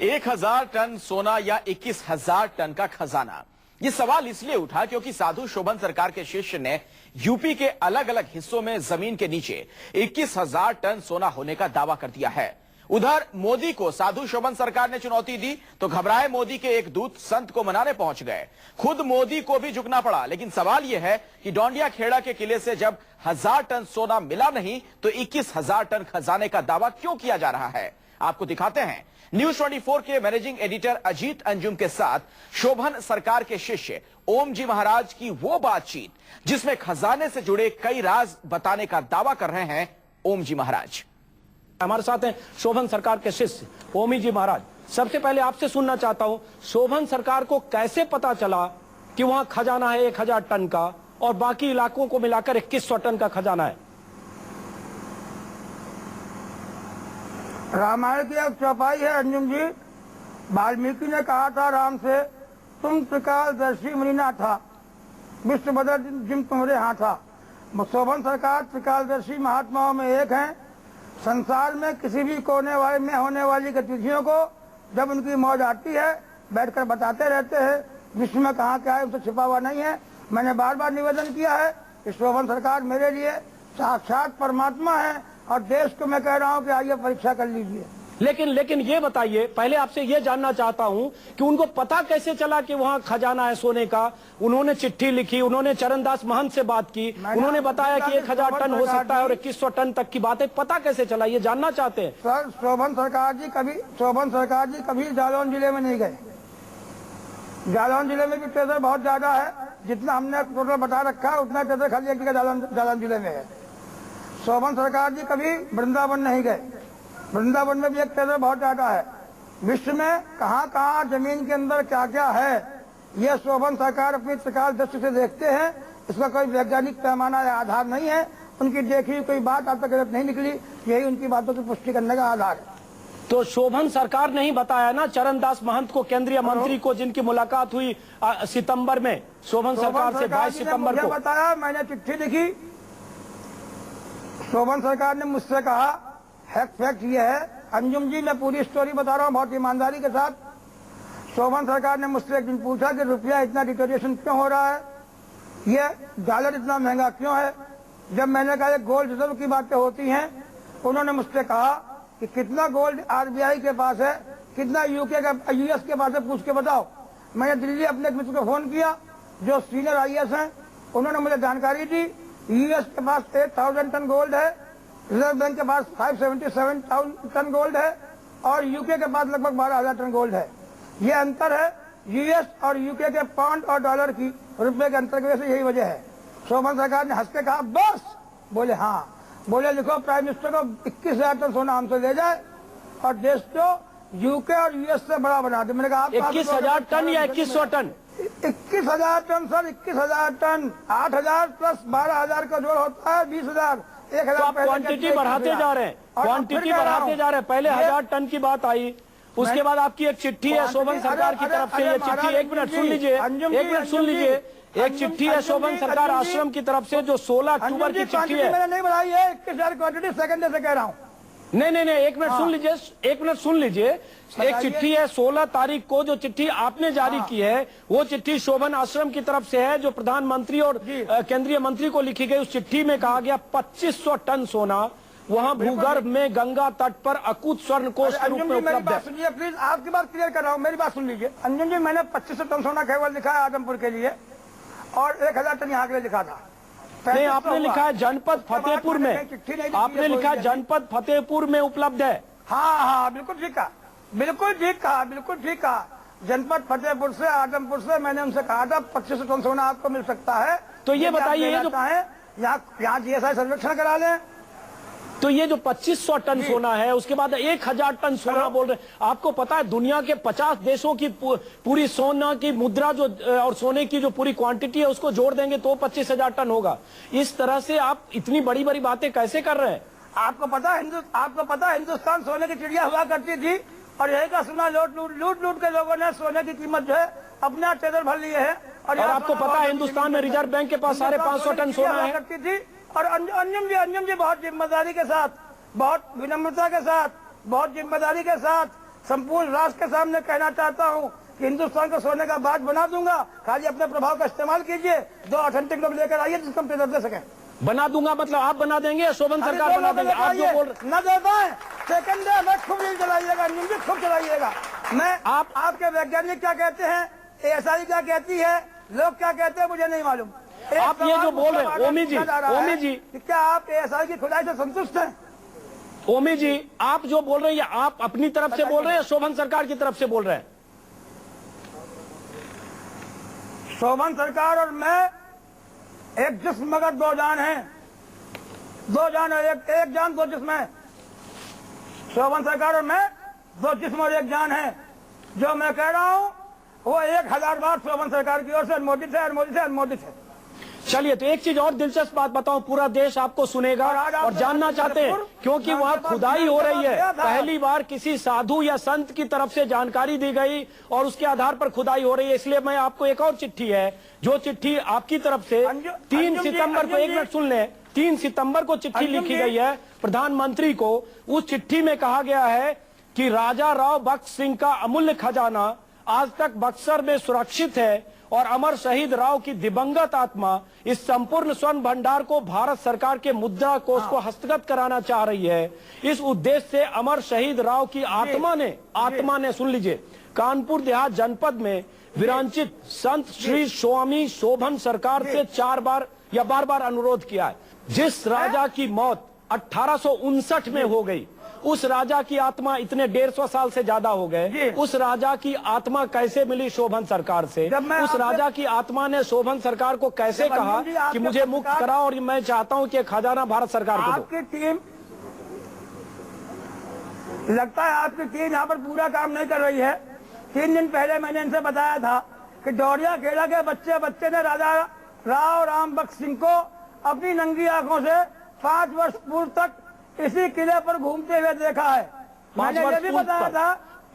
1000 ton सोना या 21,000 ton का खजाना। ये सवाल इसलिए उठा क्योंकि साधु शोभन सरकार के शिष्य ने यूपी के अलग अलग हिस्सों में जमीन के नीचे 21,000 टन सोना होने का दावा कर दिया है। उधर मोदी को साधु शोभन सरकार ने चुनौती दी तो घबराए मोदी के एक दूत संत को मनाने पहुंच गए। खुद मोदी को भी झुकना पड़ा। लेकिन सवाल यह है कि डोंडिया खेड़ा के किले से जब 1000 टन सोना मिला नहीं तो 21,000 टन खजाने का दावा क्यों किया जा रहा है, आपको दिखाते हैं। न्यूज 24 के मैनेजिंग एडिटर अजीत अंजुम के साथ शोभन सरकार के शिष्य ओम जी महाराज की वो बातचीत जिसमें खजाने से जुड़े कई राज बताने का दावा कर रहे हैं ओम जी महाराज। हमारे साथ हैं शोभन सरकार के शिष्य ओमी जी महाराज। सबसे पहले आपसे सुनना चाहता हूं, शोभन सरकार को कैसे पता चला कि वहां खजाना है 1000 टन का और बाकी इलाकों को मिलाकर 2100 टन का खजाना है? रामायण की एक चौपाई है अंजुम जी। वाल्मीकि ने कहा था राम से, तुम त्रिकालदर्शी मुनिना था, विश्व बदल जिम तुम्हारे हाथ था। शोभन सरकार त्रिकालदर्शी महात्माओं में एक हैं। संसार में किसी भी कोने वाले में होने वाली गतिविधियों को जब उनकी मौज आती है बैठकर बताते रहते हैं। विश्व में कहाँ क्या है उनसे छिपा हुआ नहीं है। मैंने बार बार निवेदन किया है कि शोभन सरकार मेरे लिए साक्षात परमात्मा है और देश को मैं कह रहा हूँ कि आइए परीक्षा कर लीजिए। लेकिन ये बताइए, पहले आपसे ये जानना चाहता हूं कि उनको पता कैसे चला कि वहां खजाना है सोने का? उन्होंने चिट्ठी लिखी, उन्होंने चरणदास महंत से बात की, उन्होंने बताया कि 1000 टन हो सकता है और 2100 टन तक की बातें पता कैसे चला, ये जानना चाहते हैं। सर, शोभन सरकार जी कभी जालौन जिले में नहीं गए। जालौन जिले में भी ट्रेजर बहुत ज्यादा है। जितना हमने टोटल बता रखा है उतना ट्रेजर खाली एक जगह जालौन जिले में है। शोभन सरकार जी कभी वृंदावन नहीं गए। वृंदावन में भी एक ट्रेजर बहुत ज्यादा है। विश्व में कहाँ कहाँ जमीन के अंदर क्या क्या है ये शोभन सरकार अपनी त्रिकाल दृष्टि से देखते हैं। इसका कोई वैज्ञानिक पैमाना या आधार नहीं है। उनकी देखी हुई कोई बात अब तक गलत नहीं निकली। यही उनकी बातों की पुष्टि करने का आधार है। तो शोभन सरकार ने ही बताया ना चरणदास महंत को, केंद्रीय मंत्री को, जिनकी मुलाकात हुई सितंबर में शोभन सरकार से 22 सितंबर को बताया। मैंने चिट्ठी लिखी। शोभन सरकार ने मुझसे कहा, फैक्ट ये है अंजुम जी, मैं पूरी स्टोरी बता रहा हूँ बहुत ईमानदारी के साथ। शोभन सरकार ने मुझसे एक दिन पूछा कि रुपया इतना डिटोरिएशन क्यों हो रहा है, ये डॉलर इतना महंगा क्यों है। जब मैंने कहा गोल्ड रिजर्व की बातें होती हैं, उन्होंने मुझसे कहा कि कितना गोल्ड आरबीआई के पास है, कितना यूके का यूएस के पास है, पूछ के बताओ। मैंने दिल्ली अपने एक मित्र को फोन किया जो सीनियर आईएएस हैं। उन्होंने मुझे जानकारी दी यूएस के पास 8,000 टन गोल्ड है, रिजर्व बैंक के पास 577 टन गोल्ड है और यूके के पास लगभग 12,000 टन गोल्ड है। ये अंतर है यूएस और यूके के पाउंड और डॉलर की रुपए के अंतर की वजह से, यही वजह है। शोभन सरकार ने हंस के कहा बस। बोले हाँ। बोले लिखो प्राइम मिनिस्टर को 21,000 टन सोना हमसे ले जाए और देश को यूके और यूएस से बड़ा बना दे। मैंने कहा 21,000 टन या 2100 ton? 21,000 ton sir, 21,000 ton. 8,000 plus 12,000 का जोड़ होता है 20,000। तो आप क्वांटिटी बढ़ाते जा रहे हैं, क्वांटिटी बढ़ाते जा रहे हैं। पहले 1000 टन की बात आई, उसके बाद आपकी एक चिट्ठी है शोभन सरकार की तरफ से। ये चिट्ठी, एक मिनट सुन लीजिए, एक चिट्ठी है शोभन सरकार आश्रम की तरफ से जो 16 अक्टूबर की चिट्ठी है। मैंने नहीं बढ़ाई है, 21,000 क्वांटिटी सेकंड से कह रहा हूँ। नहीं, एक मिनट सुन लीजिए। एक चिट्ठी है 16 तारीख को, जो चिट्ठी आपने जारी की है वो चिट्ठी शोभन आश्रम की तरफ से है, जो प्रधानमंत्री और केंद्रीय मंत्री को लिखी गई। उस चिट्ठी में कहा गया 2500 टन सोना वहां भूगर्भ में गंगा तट पर अकूत स्वर्ण कोष के रूप में उपलब्ध है। सुनिए प्लीज, आपकी बात क्लियर कर रहा हूँ, मेरी बात सुन लीजिए। अंजुम जी, मैंने 2500 टन सोना केवल लिखा है आदमपुर के लिए और 1000 टन यहाँ के लिए लिखा था। नहीं, आपने लिखा है जनपद फतेहपुर में, आपने लिखा है जनपद फतेहपुर में उपलब्ध है। हाँ, बिल्कुल ठीक कहा, बिल्कुल ठीक कहा। जनपद फतेहपुर से, आदमपुर से मैंने उनसे कहा था 2500 टन सोना आपको मिल सकता है। तो ये बताइए, ये जो यहाँ जीएसआई सर्वेक्षण करा लें। तो ये जो 2500 टन सोना है, उसके बाद 1000 टन सोना बोल रहे हैं। आपको पता है दुनिया के 50 देशों की पूरी सोना की मुद्रा जो और सोने की जो पूरी क्वांटिटी है उसको जोड़ देंगे तो 25,000 टन होगा। इस तरह से आप इतनी बड़ी बड़ी बातें कैसे कर रहे हैं? आपको पता है हिंदुस्तान सोने की चिड़िया हुआ करती थी और यही का सोना लूट के लोगों ने सोने की कीमत जो है अपना ट्रेजर भर लिए है। और आपको पता है हिंदुस्तान में रिजर्व बैंक के पास 550 टन सोना है। करती थी और अंजुम जी बहुत जिम्मेदारी के साथ, बहुत विनम्रता के साथ, बहुत जिम्मेदारी के साथ संपूर्ण राष्ट्र के सामने कहना चाहता हूँ कि हिंदुस्तान को सोने का बाज बना दूंगा। खाली अपने प्रभाव का इस्तेमाल कीजिए, 2 ऑथेंटिक लोग लेकर आइए जिसको हम दे सके। बना दूंगा मतलब आप बना देंगे या शोभन सरकार बना देंगे? आप जो बोल न दे पाए सेकंड है, मैं खूब चलाइएगा, न्यूज खूब चलाइएगा। मैं आपके वैज्ञानिक क्या कहते हैं, ASI क्या कहती है, लोग क्या कहते हैं, मुझे नहीं मालूम। आप ये जो बोल रहे हैं ओमी जी क्या आप ASI की खुदाई से संतुष्ट हैं? ओमी जी आप जो बोल रहे हैं आप अपनी तरफ से बोल रहे हैं या शोभन सरकार की तरफ से बोल रहे हैं? शोभन सरकार और मैं एक जिस्म मगर 2 जान हैं, 2 जान और एक जान 2 जिस्म है। शोभन सरकार और मैं 2 जिस्म और 1 जान है। जो मैं कह रहा हूँ वो 1000 बार शोभन सरकार की ओर से अनुमोदित है। चलिए, तो एक चीज और दिलचस्प बात बताऊं, पूरा देश आपको सुनेगा और जानना चाहते हैं क्योंकि वहाँ खुदाई हो रही है। पहली बार किसी साधु या संत की तरफ से जानकारी दी गई और उसके आधार पर खुदाई हो रही है। इसलिए मैं आपको एक और चिट्ठी है, जो चिट्ठी आपकी तरफ से 3 सितंबर को, 1 मिनट सुन लें, 3 सितंबर को चिट्ठी लिखी गई है प्रधानमंत्री को। उस चिट्ठी में कहा गया है कि राजा राव बख्श सिंह का अमूल्य खजाना आज तक बक्सर में सुरक्षित है और अमर शहीद राव की दिवंगत आत्मा इस संपूर्ण स्वर्ण भंडार को भारत सरकार के मुद्रा कोष को हस्तगत कराना चाह रही है। इस उद्देश्य से अमर शहीद राव की आत्मा ने सुन लीजिए, कानपुर देहात जनपद में विरांचित संत श्री स्वामी शोभन सरकार से 4 बार अनुरोध किया है। जिस राजा की मौत 1859 में हो गई, उस राजा की आत्मा इतने 150 साल से ज्यादा हो गए, उस राजा की आत्मा कैसे मिली शोभन सरकार से? उस राजा की आत्मा ने शोभन सरकार को कैसे कहा कि मुझे मुक्त कराओ और मैं चाहता हूं कि खजाना भारत सरकार को दो? आपकी टीम, लगता है आपकी टीम यहाँ पर पूरा काम नहीं कर रही है। 3 दिन पहले मैंने इनसे बताया था कि डोरिया खेड़ा के बच्चे ने राजा राव राम बख्श सिंह को अपनी नंगी आंखों से 5 वर्ष पूर्व तक इसी किले पर घूमते हुए देखा है। मैंने ये भी बताया था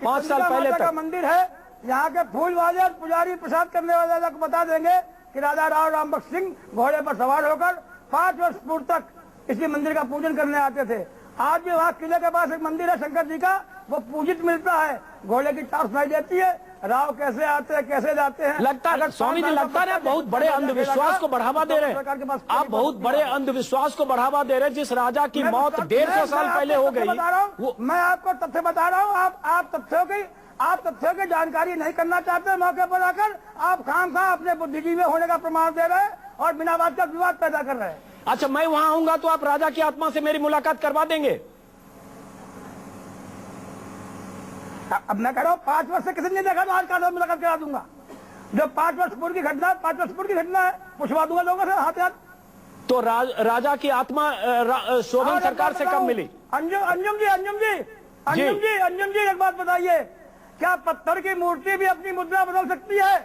5 साल पहले का मंदिर है, यहाँ के फूल वाले और पुजारी प्रसाद करने वाले को बता देंगे कि राजा राव राम बख्श सिंह घोड़े पर सवार होकर 5 वर्ष पूर्व तक इसी मंदिर का पूजन करने आते थे। आज भी वहाँ किले के पास एक मंदिर है शंकर जी का, वो पूजित मिलता है, घोड़े की टाप सुनाई देती है, राव कैसे आते हैं कैसे जाते हैं। लगता है स्वामी जी, लगता है बहुत बड़े अंधविश्वास को बढ़ावा दे रहे हैं आप, बहुत बड़े अंधविश्वास को बढ़ावा दे रहे हैं। जिस राजा की मौत 150 साल पहले हो गई, मैं आपको तथ्य बता रहा हूँ। आप तथ्यों की जानकारी नहीं करना चाहते, मौके पर आकर आप खामखा अपने बुद्धिजीवी होने का प्रमाण दे रहे हैं और बिना बात का विवाद पैदा कर रहे हैं। अच्छा, मैं वहां आऊंगा तो आप राजा की आत्मा से मेरी मुलाकात करवा देंगे? अब मैं कह रहा हूँ 5 वर्ष से किसी ने देखा तो आज का मुलाकात करा दूंगा। जो 5 वर्ष पूर्व की घटना है, पूछवा दूंगा लोगों से हाथ हाथ। तो राजा की आत्मा शोभन सरकार से कब मिली? अंजुम जी एक बात बताइए, क्या पत्थर की मूर्ति भी अपनी मुद्रा बदल सकती है?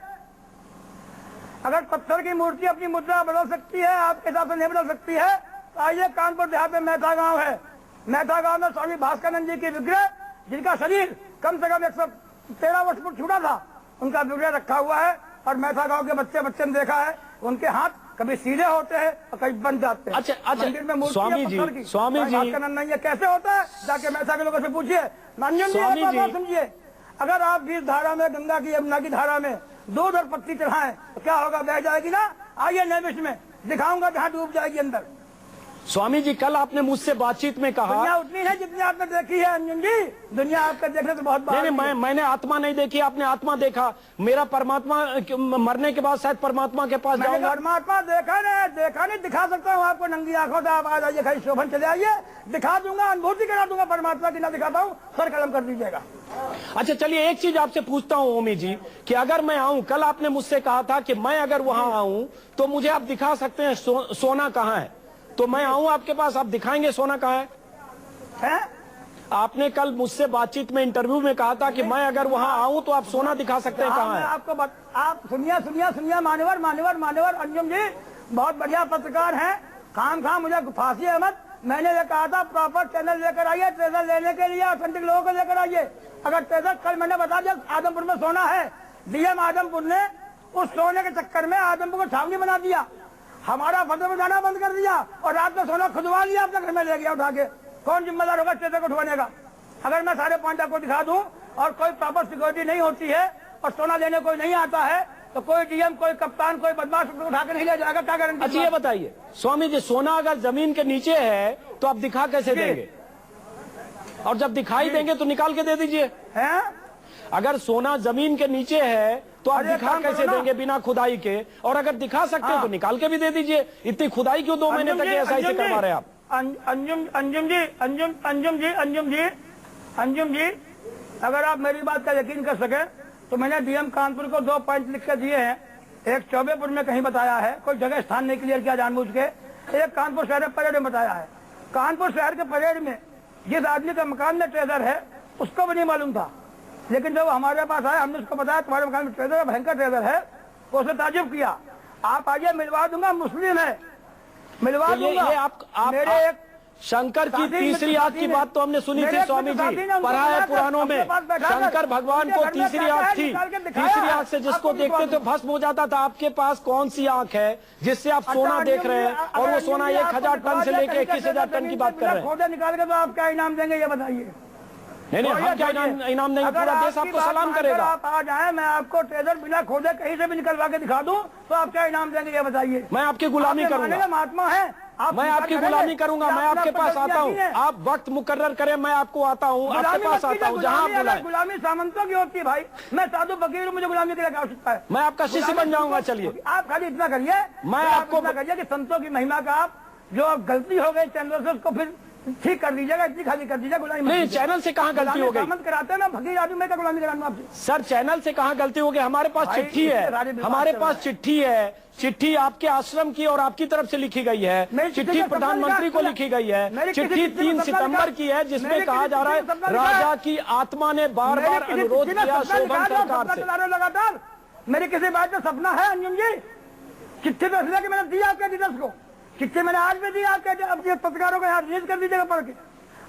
अगर पत्थर की मूर्ति अपनी मुद्रा बदल सकती है, आपके हिसाब से नहीं बदल सकती है, तो आइए कानपुर देहात में मेहता गांव है। मेहता गांव में स्वामी भास्करानंद जी की विग्रह, जिनका शरीर कम से कम 113 वर्ष पर छूटा था, उनका विग्रह रखा हुआ है। और मेहता गांव के बच्चे ने देखा है, उनके हाथ कभी सीधे होते हैं और कभी बन जाते हैं। अच्छा, मंदिर में मूर्ति स्वामी जी भास्करानंद नहीं है, कैसे होता है जाके मेहता के लोगों से पूछिए। नंजन जी समझिए, अगर आप इस धारा में, गंगा की यमुना की धारा में दूध और पत्ती चढ़ाएं तो क्या होगा? बह जाएगी ना। आइए नैमिष में दिखाऊंगा जहाँ डूब जाएगी अंदर। स्वामी जी, कल आपने मुझसे बातचीत में कहा दुनिया उतनी है जितनी आपने देखी है अंजन जी, दुनिया आपके देखने से बहुत बाहर। नहीं, मैंने आत्मा नहीं देखी, आपने आत्मा देखा। मेरा परमात्मा मरने के बाद शायद परमात्मा के पास जाऊंगा। परमात्मा देखा नहीं, दिखा सकता हूँ आपको नंगी आंखों से। आप आ जाइए, खाली शोभन चले आइए, दिखा दूंगा, अनुभूति करा दूंगा परमात्मा की। ना दिखाता हूँ, सर कलम कर दीजिएगा। अच्छा, चलिए एक चीज आपसे पूछता हूँ ओमी जी, कि अगर मैं आऊँ, कल आपने मुझसे कहा था कि मैं अगर वहां आऊँ तो मुझे आप दिखा सकते हैं सोना कहाँ है, तो मैं आऊँ आपके पास, आप दिखाएंगे सोना कहाँ है? आपने कल मुझसे बातचीत में, इंटरव्यू में कहा था कि मैं अगर वहां आऊँ तो आप सोना दिखा सकते हैं कहाँ है? आपको आप सुनिए मान्यवर अंजुम जी बहुत बढ़िया पत्रकार हैं, खाम मुझे फांसी है मत। मैंने ये कहा था प्रॉपर चैनल लेकर आइए, ट्रेजर लेने के लिए ऑथेंटिक लोगों को लेकर आइए। अगर ट्रेजर, कल मैंने बता दिया आदमपुर में सोना है, डीएम आदमपुर ने उस सोने के चक्कर में आदमपुर को छावनी बना दिया, हमारा फतेहपुर जाना बंद कर दिया और रात में सोना खुदवा लिया, अपने घर में ले गया उठा के। कौन जिम्मेदार होगा ट्रेजर को उठवाने का? अगर मैं सारे पॉइंट आपको दिखा दूं और कोई प्रॉपर सिक्योरिटी नहीं होती है और सोना लेने कोई नहीं आता है तो कोई डीएम, कोई कप्तान, कोई बदमाश उठा के नहीं ले जाएगा, क्या गारंटी? अच्छा ये बताइए स्वामी जी, सोना अगर जमीन के नीचे है तो आप दिखा कैसे देंगे? और जब दिखाई देंगे तो निकाल के दे दीजिए। हैं? अगर सोना जमीन के नीचे है तो आप दिखा कैसे देंगे बिना खुदाई के? और अगर दिखा सकते हो तो निकाल के भी दे दीजिए। इतनी खुदाई क्यों 2 महीने तक ऐसा करवा रहे हैं आप? अंजुम जी, अगर आप मेरी बात का यकीन कर सके तो मैंने डीएम कानपुर को 2 पॉइंट लिख कर दिए हैं। एक चौबेपुर में कहीं बताया है, कोई जगह स्थान नहीं क्लियर किया जानबूझ के। एक कानपुर शहर परेड में बताया है। कानपुर शहर के परेड में जिस आदमी का मकान में ट्रेजर है उसको भी नहीं मालूम था, लेकिन जब हमारे पास आया हमने उसको बताया तुम्हारे मकान में ट्रेजर है, भयंकर ट्रेजर है, तो उसने ताजुब किया। आप आइए, मिलवा दूंगा, मुस्लिम है, मिलवा दूंगा। ये आप शंकर की तीसरी आंख की बात तो हमने सुनी थी स्वामी जी, पढ़ा है पुराणों में। शंकर भगवान को तीसरी आंख थी, तीसरी आंख से जिसको देखते तो भस्म हो जाता था। आपके पास कौन सी आंख है जिससे आप सोना देख रहे हैं? और वो सोना 1000 टन से लेके 21,000 टन की बात कर रहे हैं। खोजे निकाल के तो आप क्या इनाम देंगे ये बताइए? नहीं, हम क्या इनाम देंगे? पूरा देश आपको सलाम करेगा। आप आ जाए, मैं आपको ट्रेजर बिना खोजे कहीं से भी निकलवा के दिखा दूं तो आप क्या इनाम देंगे ये बताइए? मैं आपकी गुलामी करूंगा, महात्मा है, मैं आपकी गुलामी करूंगा। मैं आपके पास आता हूँ, आप वक्त मुकर्रर करें, मैं आपको आता हूँ, आपके पास आता हूँ जहाँ आप बुलाएं। गुलामी सामंतों की होती है भाई, मैं साधु फकीर हूँ, मुझे गुलामी की क्या आवश्यकता है? मैं आपका शिष्य बन जाऊंगा। चलिए आप खाली इतना करिए, मैं आपको इतना करिए कि संतों की महिमा का आप जो गलती हो गई चैनल से उसको फिर ठीक कर दीजिएगा, इतनी खाली कर दीजिएगा। गुलामी नहीं, चैनल से कहाँ गलती हो गई? कराते हैं ना फकीर आदमी, मैं क्या गुलामी कराऊंगा आपसे? सर चैनल से कहाँ गलती हो गई? हमारे पास चिट्ठी है, हमारे पास चिट्ठी है। चिट्ठी आपके आश्रम की और आपकी तरफ से लिखी गई है। चिट्ठी प्रधानमंत्री को लिखी गई है। चिट्ठी 3 सितंबर की है जिसमें कहा जा रहा है राजा की आत्मा ने बार बार अनुरोध किया शोभन सरकार से। लगातार मेरी किसी बात में सपना है अंजुम जी? चिट्ठी तो इसलिए कि मैंने दिया आपके एडिटर्स को, चिट्ठी मैंने आज भी दी आपके पत्रकारों को यहाँ रिलीज कर दीजिएगा पढ़ के।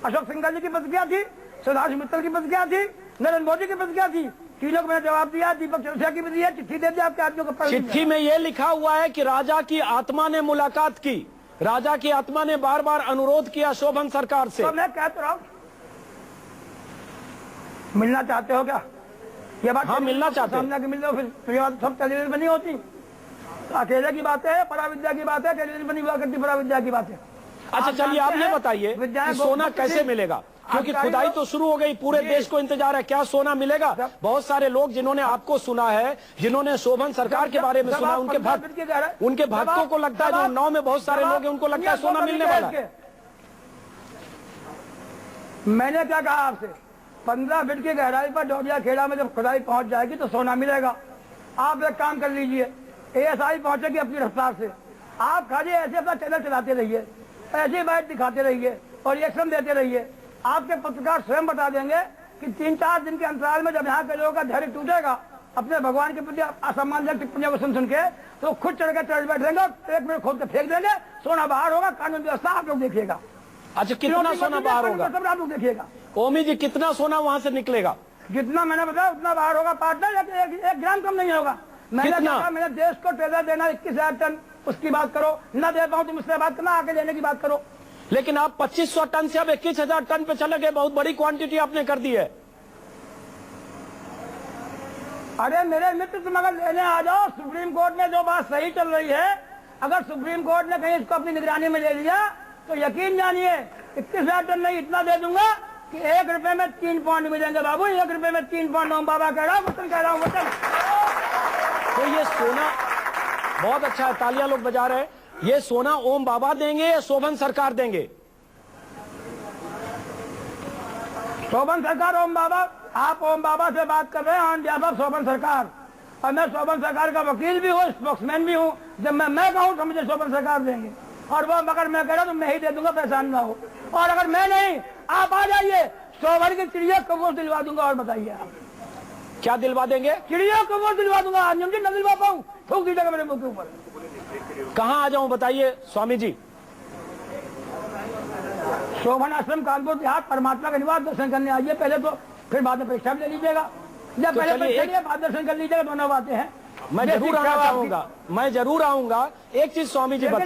अशोक सिंघल जी की प्रतिक्रिया थी, सुभाष मित्तल की प्रतिक्रिया थी, नरेंद्र मोदी की प्रतिक्रिया थी, तीनों को मैंने जवाब दिया। दीपक चौरसिया की भी दी है, चिट्ठी दे दी आपके आदमियों को। चिट्ठी में ये लिखा हुआ है कि राजा की आत्मा ने मुलाकात की, राजा की आत्मा ने बार बार अनुरोध किया शोभन सरकार से। तो मैं कह तो रहा हूँ, मिलना चाहते हो क्या? ये बात हाँ, मिलना चाहते हैं। सामने मिल लो, फिर सब टेलीविजन बनी होती, अकेले की बात है, पराविद्या की बात है, टेलीविजन बनी हुआ करती पराविद्या की बात है। अच्छा चलिए आप ये बताइए कि सोना कैसे मिलेगा? क्योंकि खुदाई तो शुरू हो गई, पूरे देश को इंतजार है, क्या सोना मिलेगा? बहुत सारे लोग जिन्होंने आपको सुना है, जिन्होंने शोभन सरकार के बारे में सुना, उनके भक्तों को लगता है, जो उन्नाव में बहुत सारे लोग हैं उनको लगता है सोना मिलने वाला है। मैंने क्या कहा आपसे? 15 फीट की गहराई पर डोडिया खेड़ा में जब खुदाई पहुंच जाएगी तो सोना मिलेगा। आप एक काम कर लीजिए, ASI पहुंचेगी अपनी रफ्तार से, आप खाली ऐसे अपना चैनल चलाते रहिए, ऐसे बाइट दिखाते रहिए और रिएक्शन देते रहिए। आपके पत्रकार स्वयं बता देंगे कि 3-4 दिन के अंतराल में जब यहाँ के लोगों का धैर्य टूटेगा अपने भगवान के प्रति असम्मानजनक टिप्पणियों को सुन के, तो खुद चढ़ के चढ़ बैठेंगे, 1 मिनट खोद के फेंक देंगे, सोना बाहर होगा, कानून व्यवस्था आप लोग देखिएगा। अच्छा कितना सोना बाहर होगा? सब आप लोग देखिएगा। ओमी जी कितना सोना वहाँ से निकलेगा? जितना मैंने बताया उतना बाहर होगा पार्टनर, 1 ग्राम कम नहीं होगा। मैंने देश को ट्रेजर देना 21,000 टन, उसकी बात करो, न दे पाऊं तो मुझसे बात करना, आके लेने की बात करो। लेकिन आप 2500 टन से अब 21,000 टन पे चले गए, बहुत बड़ी क्वांटिटी आपने कर दी है। अरे मेरे मित्र तुम अगर लेने आ जाओ, सुप्रीम कोर्ट में जो बात सही चल रही है, अगर सुप्रीम कोर्ट ने कहीं इसको अपनी निगरानी में ले लिया तो यकीन जानिए 21,000 टन नहीं, इतना दे दूंगा कि 1 रुपए में 3 पॉइंट मिलेंगे बाबू, 1 रुपए में 3 पॉइंट। ओम बाबा कह रहा हूँ, वचन कह रहा हूँ, वचन। तो ये सोना बहुत अच्छा है, तालियां लोग बजा रहे हैं। ये सोना ओम बाबा देंगे या शोभन सरकार देंगे? शोभन सरकार, ओम बाबा। आप ओम बाबा से बात कर रहे हैं ऑन बिहाफ ऑफ शोभन सरकार, और मैं शोभन सरकार का वकील भी हूँ, स्पोक्समैन भी हूँ। जब मैं कहूँ तो मुझे शोभन सरकार देंगे, और वो अगर मैं कह रहा तो मैं ही दे दूंगा, परेशान ना हो। और अगर मैं नहीं, आप आ जाइए, शोभन की चिड़िया कबूतर दिलवा दूंगा। और बताइए आप क्या दिलवा देंगे? चिड़िया कबूतर दिलवा दूंगा। अंजुम जी न दिलवा पाऊँ, थूक दीजिएगा मेरे मुंह के ऊपर। कहाँ आ जाऊं बताइए स्वामी जी? शोभन आश्रम कानपुर बिहार, परमात्मा का निवास, दर्शन करने आइए पहले तो, फिर बाद में परीक्षा ले लीजिएगा। जब तो पहले परीक्षा बाद दर्शन कर लीजिएगा, दोनों बातें हैं। मैं जरूर आना चाहूंगा, मैं जरूर आऊंगा। एक चीज स्वामी जी बताइए।